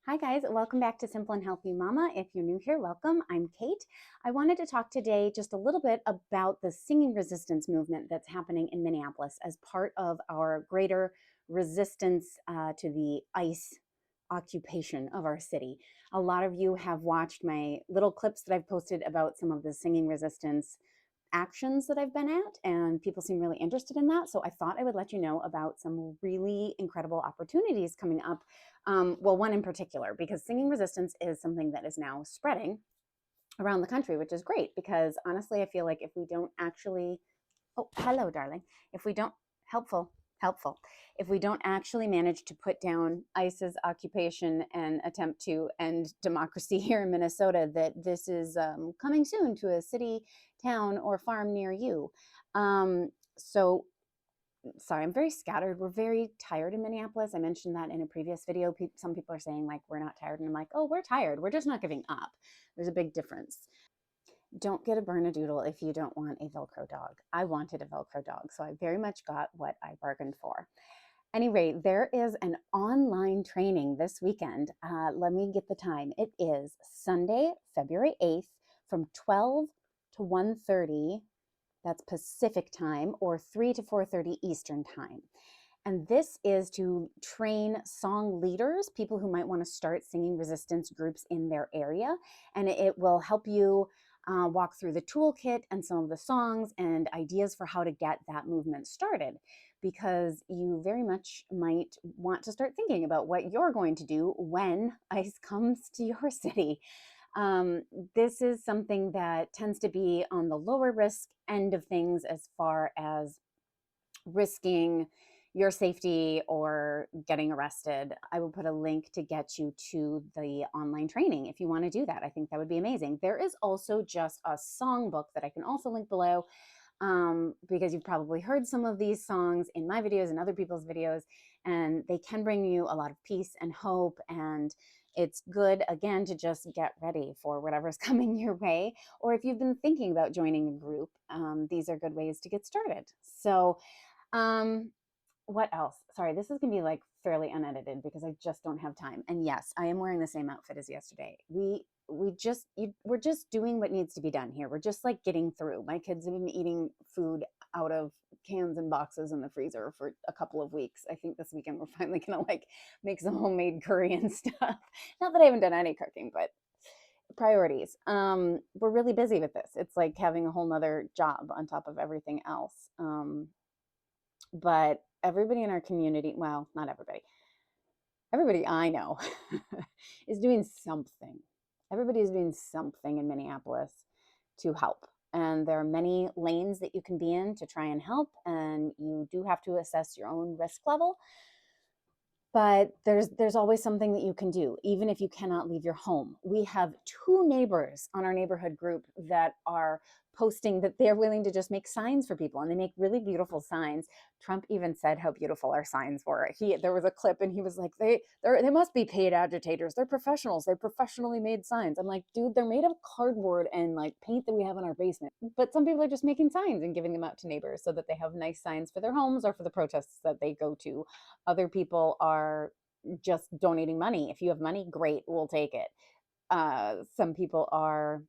Hi guys, welcome back to Simple and Healthy Mama. If you're new here, welcome. I'm Kate. I wanted to talk today just a little bit about the singing resistance movement that's happening in Minneapolis as part of our greater resistance to the ICE occupation of our city. A lot of you have watched my little clips that I've posted about some of the singing resistance actions that I've been at, and people seem really interested in that. So I thought I would let you know about some really incredible opportunities coming up. Well, one in particular, because singing resistance is something that is now spreading around the country, which is great because honestly, I feel like if we don't actually, oh, hello, darling, if we don't, helpful, if we don't actually manage to put down ICE's occupation and attempt to end democracy here in Minnesota, that this is coming soon to a city, town, or farm near you. So sorry, I'm very scattered. We're very tired in Minneapolis. I mentioned that in a previous video. Some people are saying like, we're not tired. And I'm like, oh, we're tired. We're just not giving up. There's a big difference. Don't get a Bernedoodle if you don't want a Velcro dog. I wanted a Velcro dog, so I very much got what I bargained for. Anyway, there is an online training this weekend. Let me get the time. It is Sunday, February 8th from 12 to 1:30. That's Pacific time, or 3 to 4:30 Eastern time. And this is to train song leaders, people who might want to start singing resistance groups in their area. And it will help you walk through the toolkit and some of the songs and ideas for how to get that movement started, because you very much might want to start thinking about what you're going to do when ICE comes to your city. This is something that tends to be on the lower risk end of things as far as risking your safety or getting arrested. I will put a link to get you to the online training if you want to do that. I think that would be amazing. There is also just a songbook that I can also link below, because you've probably heard some of these songs in my videos and other people's videos, and they can bring you a lot of peace and hope. And it's good, again, to just get ready for whatever's coming your way. Or if you've been thinking about joining a group, these are good ways to get started. So what else? Sorry, this is gonna be like fairly unedited because I just don't have time. And yes, I am wearing the same outfit as yesterday. We're just doing what needs to be done here. We're just like getting through. My kids have been eating food out of cans and boxes in the freezer for a couple of weeks. I think this weekend we're finally gonna like make some homemade curry and stuff. Not that I haven't done any cooking, but priorities. We're really busy with this. It's like having a whole nother job on top of everything else. But everybody in our community, well, not everybody, everybody I know is doing something. Everybody is doing something in Minneapolis to help. And there are many lanes that you can be in to try and help. And you do have to assess your own risk level. But there's always something that you can do, even if you cannot leave your home. We have two neighbors on our neighborhood group that are posting that they're willing to just make signs for people, and they make really beautiful signs. Trump even said how beautiful our signs were. There was a clip and he was like, they must be paid agitators. They're professionals. They professionally made signs. I'm like, dude, they're made of cardboard and like paint that we have in our basement. But some people are just making signs and giving them out to neighbors so that they have nice signs for their homes or for the protests that they go to. Other people are just donating money. If you have money, great, we'll take it. Some people are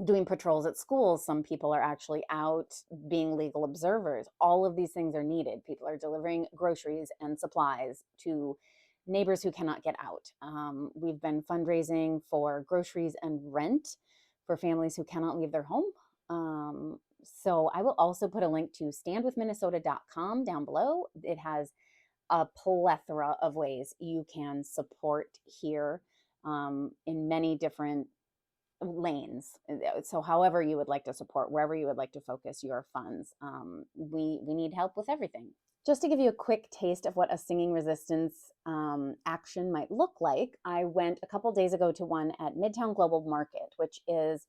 doing patrols at schools. Some people are actually out being legal observers. All of these things are needed. People are delivering groceries and supplies to neighbors who cannot get out. We've been fundraising for groceries and rent for families who cannot leave their home. So I will also put a link to standwithminnesota.com down below. It has a plethora of ways you can support here, in many different lanes. So however you would like to support, wherever you would like to focus your funds, we need help with everything. Just to give you a quick taste of what a singing resistance action might look like, I went a couple days ago to one at Midtown Global Market, which is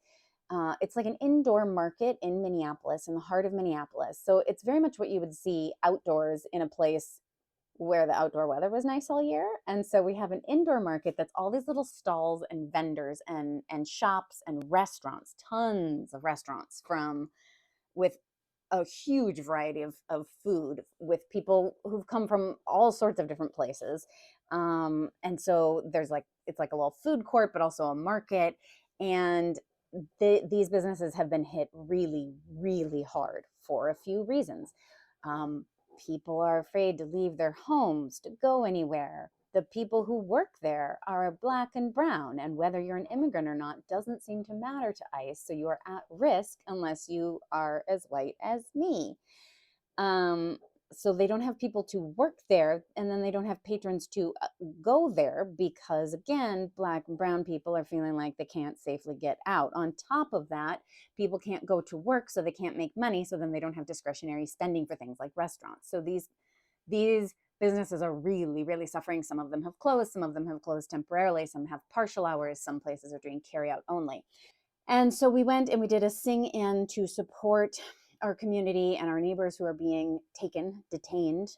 it's like an indoor market in Minneapolis, in the heart of Minneapolis. So it's very much what you would see outdoors in a place where the outdoor weather was nice all year. And so we have an indoor market that's all these little stalls and vendors and shops and restaurants, tons of restaurants, with a huge variety of food, with people who've come from all sorts of different places. And so it's like a little food court, but also a market. And these businesses have been hit really, really hard for a few reasons. Um, People are afraid to leave their homes to go anywhere. The people who work there are Black and brown, and whether you're an immigrant or not doesn't seem to matter to ICE. So you are at risk unless you are as white as me. Um, so they don't have people to work there, and then they don't have patrons to go there because, again, Black and brown people are feeling like they can't safely get out. On top of that, people can't go to work, so they can't make money, so then they don't have discretionary spending for things like restaurants. So these businesses are really, really suffering. Some of them have closed, some of them have closed temporarily, some have partial hours, some places are doing carry out only. And so we went and we did a sing in to support our community and our neighbors who are being taken, detained,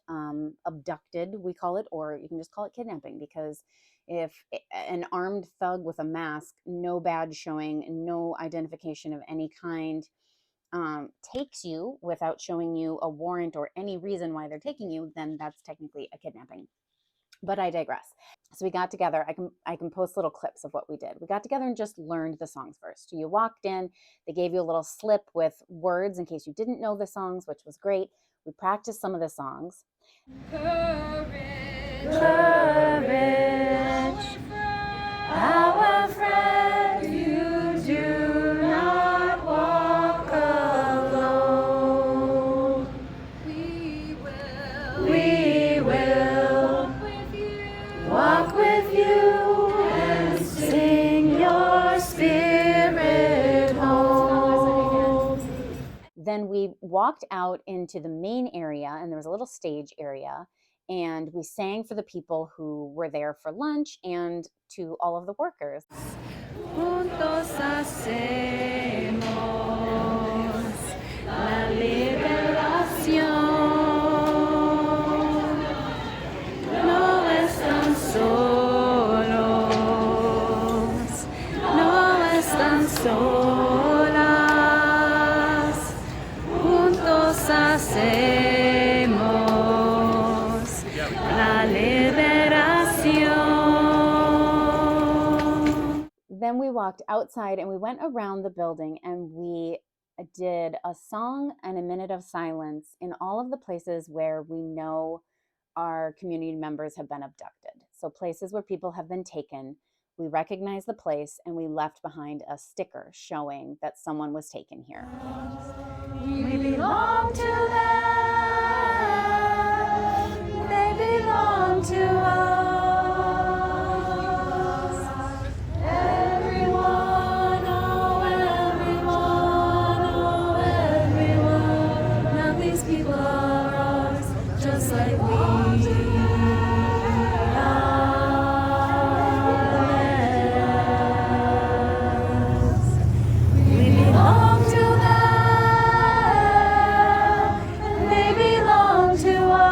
abducted, we call it, or you can just call it kidnapping, because if an armed thug with a mask, no badge showing, no identification of any kind, takes you without showing you a warrant or any reason why they're taking you, then that's technically a kidnapping. But I digress. So we got together. I can post little clips of what we did. We got together and just learned the songs first. You walked in, they gave you a little slip with words in case you didn't know the songs, which was great. We practiced some of the songs. Courage, courage, our friend, you do not walk alone. We will walk with you and sing your spirit home. Then we walked out into the main area, and there was a little stage area, and we sang for the people who were there for lunch and to all of the workers. Juntos hacemos la liberación. No están solos, no están solas. Juntos hacemos la liberación. Then we walked outside and we went around the building and we did a song and a minute of silence in all of the places where we know our community members have been abducted. So places where people have been taken, we recognized the place and we left behind a sticker showing that someone was taken here. We belong to them, they belong to us. Everyone, oh everyone, oh everyone, now these people are ours, just like we are theirs. We belong to them, and they belong to us.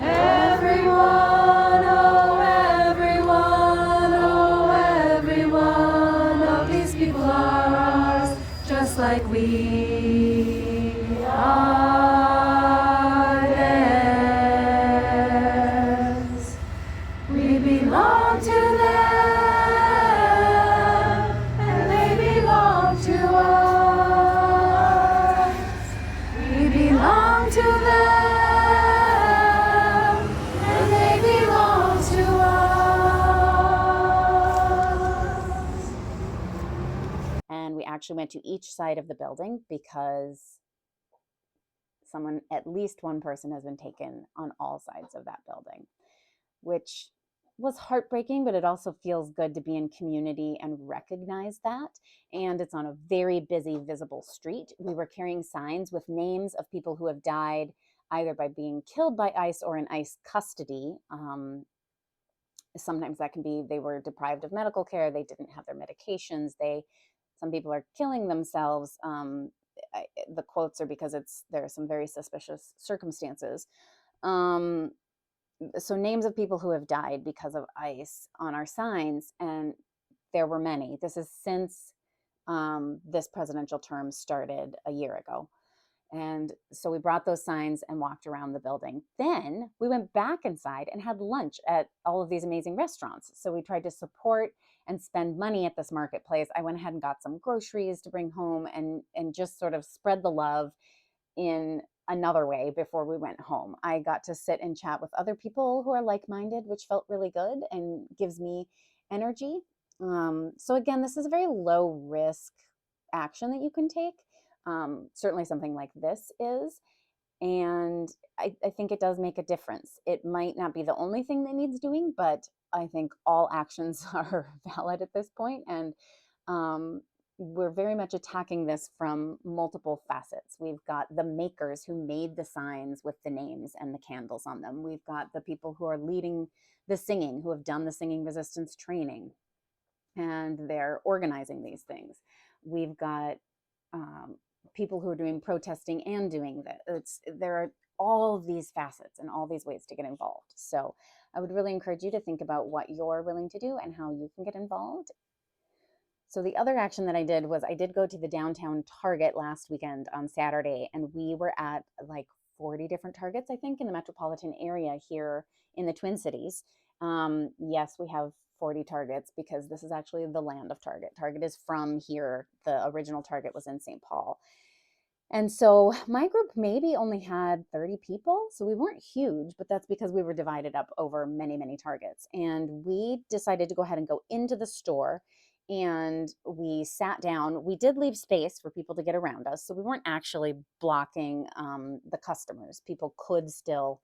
Everyone, oh everyone, oh everyone, of these people are ours, just like we are theirs. We belong to them, and they belong to us. We belong to them, and they belong to us. And we actually went to each side of the building because at least one person has been taken on all sides of that building, which was heartbreaking, but it also feels good to be in community and recognize that. And it's on a very busy, visible street. We were carrying signs with names of people who have died either by being killed by ICE or in ICE custody. Sometimes that can be they were deprived of medical care, they didn't have their medications, some people are killing themselves. The quotes are because there are some very suspicious circumstances. So names of people who have died because of ICE on our signs, and there were many. This is since this presidential term started a year ago. And so we brought those signs and walked around the building. Then we went back inside and had lunch at all of these amazing restaurants. So we tried to support and spend money at this marketplace. I went ahead and got some groceries to bring home and just sort of spread the love in another way before we went home. I got to sit and chat with other people who are like-minded, which felt really good and gives me energy. So again, this is a very low risk action that you can take. Certainly something like this is. And I think it does make a difference. It might not be the only thing that needs doing, but I think all actions are valid at this point. And we're very much attacking this from multiple facets. We've got the makers who made the signs with the names and the candles on them. We've got the people who are leading the singing, who have done the singing resistance training, and they're organizing these things. We've got people who are doing protesting and doing that. There are all of these facets and all these ways to get involved. So I would really encourage you to think about what you're willing to do and how you can get involved. So the other action that I did was I did go to the downtown Target last weekend on Saturday, and we were at like 40 different Targets, I think, in the metropolitan area here in the Twin Cities. Yes, we have 40 Targets because this is actually the land of Target. Target is from here. The original Target was in St. Paul. And so my group maybe only had 30 people. So we weren't huge, but that's because we were divided up over many, many Targets. And we decided to go ahead and go into the store, and we sat down. We did leave space for people to get around us. So we weren't actually blocking the customers. People could still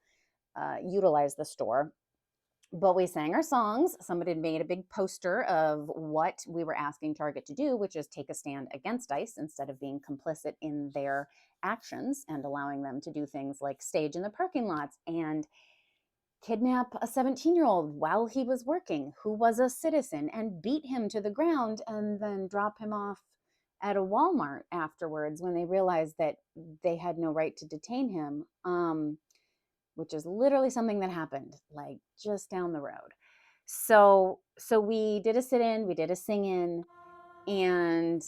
utilize the store. But we sang our songs. Somebody made a big poster of what we were asking Target to do, which is take a stand against ICE instead of being complicit in their actions and allowing them to do things like stage in the parking lots and kidnap a 17-year-old while he was working, who was a citizen, and beat him to the ground and then drop him off at a Walmart afterwards when they realized that they had no right to detain him. Which is literally something that happened like just down the road. So we did a sit-in, we did a sing-in, and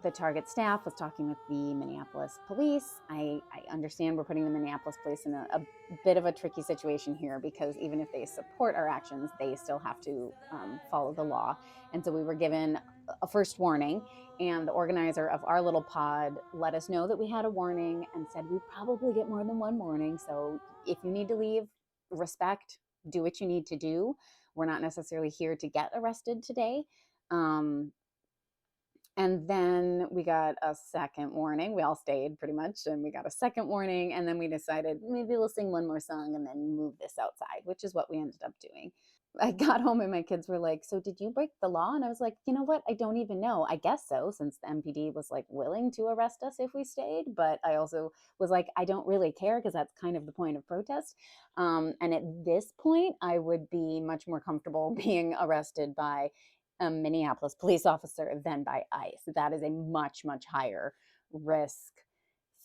the Target staff was talking with the Minneapolis police. I understand we're putting the Minneapolis police in a bit of a tricky situation here because even if they support our actions, they still have to follow the law. And so we were given a first warning, and the organizer of our little pod let us know that we had a warning and said we probably get more than one warning. So if you need to leave, respect, do what you need to do. We're not necessarily here to get arrested today. And then we got a second warning. We all stayed pretty much, and we got a second warning. And then we decided maybe we'll sing one more song and then move this outside, which is what we ended up doing. I got home and my kids were like, "So did you break the law?" And I was like, "You know what? I don't even know. I guess so, since the MPD was like willing to arrest us if we stayed." But I also was like, I don't really care because that's kind of the point of protest. And at this point, I would be much more comfortable being arrested by a Minneapolis police officer than by ICE. That is a much, much higher risk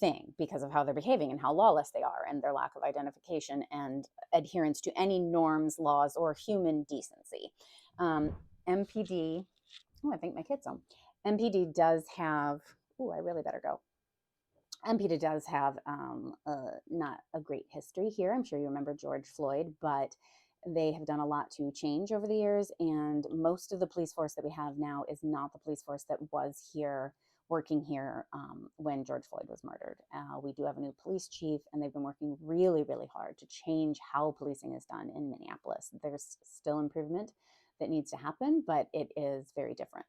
thing because of how they're behaving and how lawless they are and their lack of identification and adherence to any norms, laws, or human decency. MPD, oh, I think my kid's home. MPD does have, oh, I really better go. MPD does have not a great history here. I'm sure you remember George Floyd, but they have done a lot to change over the years. And most of the police force that we have now is not the police force that was here working here when George Floyd was murdered. We do have a new police chief, and they've been working really, really hard to change how policing is done in Minneapolis. There's still improvement that needs to happen, but it is very different.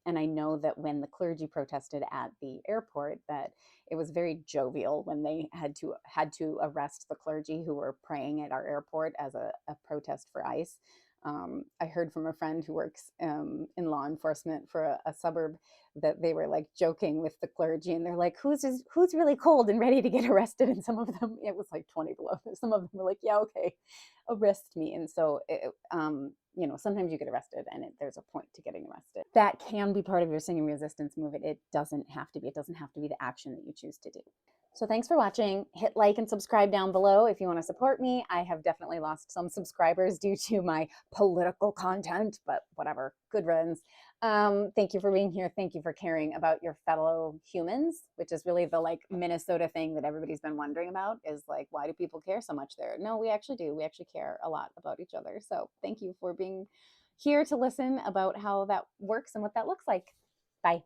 And I know that when the clergy protested at the airport, that it was very jovial when they had to arrest the clergy who were praying at our airport as a protest for ICE. I heard from a friend who works in law enforcement for a suburb that they were like joking with the clergy, and they're like, who's really cold and ready to get arrested? And some of them, it was like 20 below. Some of them were like, yeah, okay, arrest me. And so sometimes you get arrested and there's a point to getting arrested. That can be part of your singing resistance movement. It doesn't have to be the action that you choose to do. So thanks for watching. Hit like and subscribe down below if you want to support me. I have definitely lost some subscribers due to my political content, but whatever, good riddance. Thank you for being here. Thank you for caring about your fellow humans, which is really the like Minnesota thing that everybody's been wondering about is like, why do people care so much there? No, we actually do. We actually care a lot about each other. So thank you for being here to listen about how that works and what that looks like. Bye.